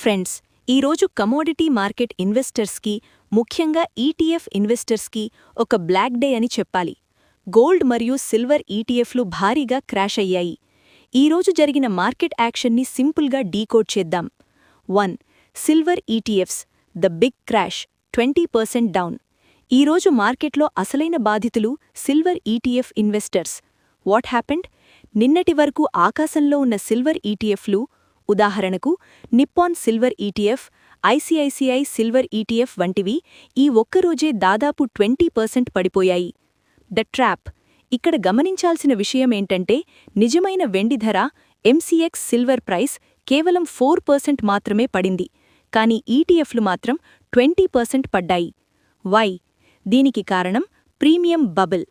Friends, ఈరోజు commodity market ఇన్వెస్టర్స్కి, ముఖ్యంగా ETF ఇన్వెస్టర్స్కి ఒక బ్లాక్ డే అని చెప్పాలి. గోల్డ్ మరియు సిల్వర్ ఈటీఎఫ్లు భారీగా క్రాష్ అయ్యాయి. ఈరోజు జరిగిన మార్కెట్ యాక్షన్ని సింపుల్గా డీకోడ్ చేద్దాం. 1. Silver ETFs the big crash 20% down. ఈరోజు మార్కెట్లో అసలైన బాధితులు silver ETF investors. What happened? నిన్నటి వరకు ఆకాశంలో ఉన్న సిల్వర్ ఈటీఎఫ్లు, ఉదాహరణకు Nippon silver ETF, ICICI silver ETF వంటివి ఈ ఒక్కరోజే దాదాపు 20% పడిపోయాయి. The trap. ఇక్కడ గమనించాల్సిన విషయమేంటంటే, నిజమైన వెండి ధర ఎంసీఎక్స్ సిల్వర్ ప్రైస్ కేవలం 4% మాత్రమే పడింది, కానీ ఈటీఎఫ్లు మాత్రం 20% పడ్డాయి. వై? దీనికి కారణం ప్రీమియం బబుల్.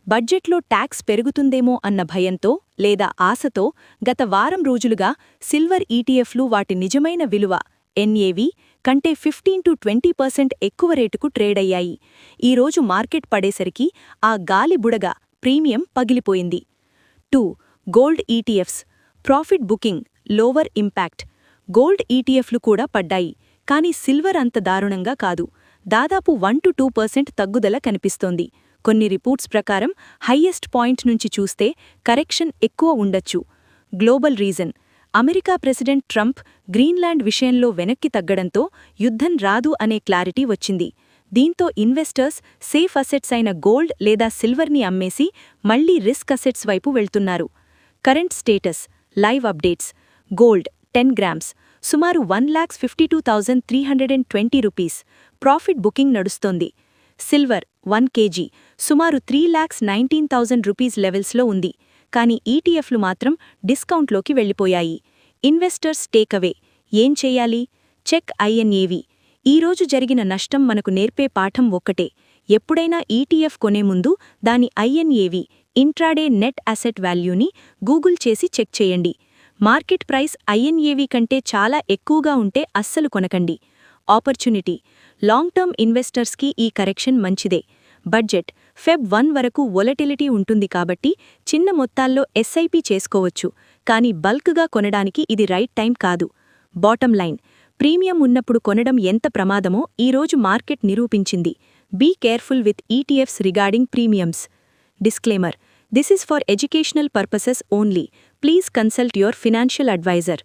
బడ్జెట్లో ట్యాక్స్ పెరుగుతుందేమో అన్న భయంతో లేదా ఆశతో గత వారం రోజులుగా సిల్వర్ ఈటీఎఫ్లు వాటి నిజమైన విలువ ఎన్ఏవి కంటే 15–20% ఎక్కువ రేటుకు ట్రేడయ్యాయి. ఈరోజు మార్కెట్ పడేసరికి ఆ గాలి బుడగ ప్రీమియం పగిలిపోయింది. 2. Gold ETFs profit booking lower impact. Gold ఈటీఎఫ్లు కూడా పడ్డాయి, కానీ సిల్వర్ అంత దారుణంగా కాదు. దాదాపు 1–2% తగ్గుదల కనిపిస్తోంది. కొన్ని రిపోర్ట్స్ ప్రకారం హైయెస్ట్ పాయింట్ నుంచి చూస్తే కరెక్షన్ ఎక్కువ ఉండొచ్చు. Global reason. America president Trump Greenland విషయంలో వెనక్కి తగ్గడంతో యుద్ధం రాదు అనే క్లారిటీ వచ్చింది. దీంతో ఇన్వెస్టర్స్ సేఫ్ అసెట్స్ అయిన గోల్డ్ లేదా సిల్వర్ని అమ్మేసి మళ్లీ రిస్క్ అసెట్స్ వైపు వెళ్తున్నారు. Current status live updates. Gold 10 grams సుమారు 1,52,320 రూపీస్ ప్రాఫిట్ బుకింగ్ నడుస్తోంది. సిల్వర్ 1 కేజీ సుమారు 3,19,000 రూపీస్ లెవెల్స్లో ఉంది, కానీ ఈటీఎఫ్లు మాత్రం డిస్కౌంట్లోకి వెళ్లిపోయాయి. Investors takeaway. ఏం చేయాలి? చెక్ ఐఎన్ఏవి. ఈరోజు జరిగిన నష్టం మనకు నేర్పే పాఠం ఒక్కటే: ఎప్పుడైనా ఈటీఎఫ్ కొనే ముందు దాని ఐఎన్ఏవి ఇంట్రాడే నెట్ అసెట్ వాల్యూని గూగుల్ చేసి చెక్ చేయండి. మార్కెట్ ప్రైస్ ఐఎన్ఏవి కంటే చాలా ఎక్కువగా ఉంటే అస్సలు కొనకండి. ఆపర్చునిటీ. లాంగ్ టర్మ్ ఇన్వెస్టర్స్కి ఈ కరెక్షన్ మంచిదే. బడ్జెట్ ఫెబ్ 1 వరకు వొలటిలిటీ ఉంటుంది కాబట్టి చిన్న మొత్తాల్లో ఎస్ఐపి చేసుకోవచ్చు, కానీ బల్క్గా కొనడానికి ఇది రైట్ టైం కాదు. Bottom line. ప్రీమియం ఉన్నప్పుడు కొనడం ఎంత ప్రమాదమో ఈరోజు మార్కెట్ నిరూపించింది. Be careful with ETFs regarding premiums. Disclaimer: this is for educational purposes only. Please consult your financial advisor.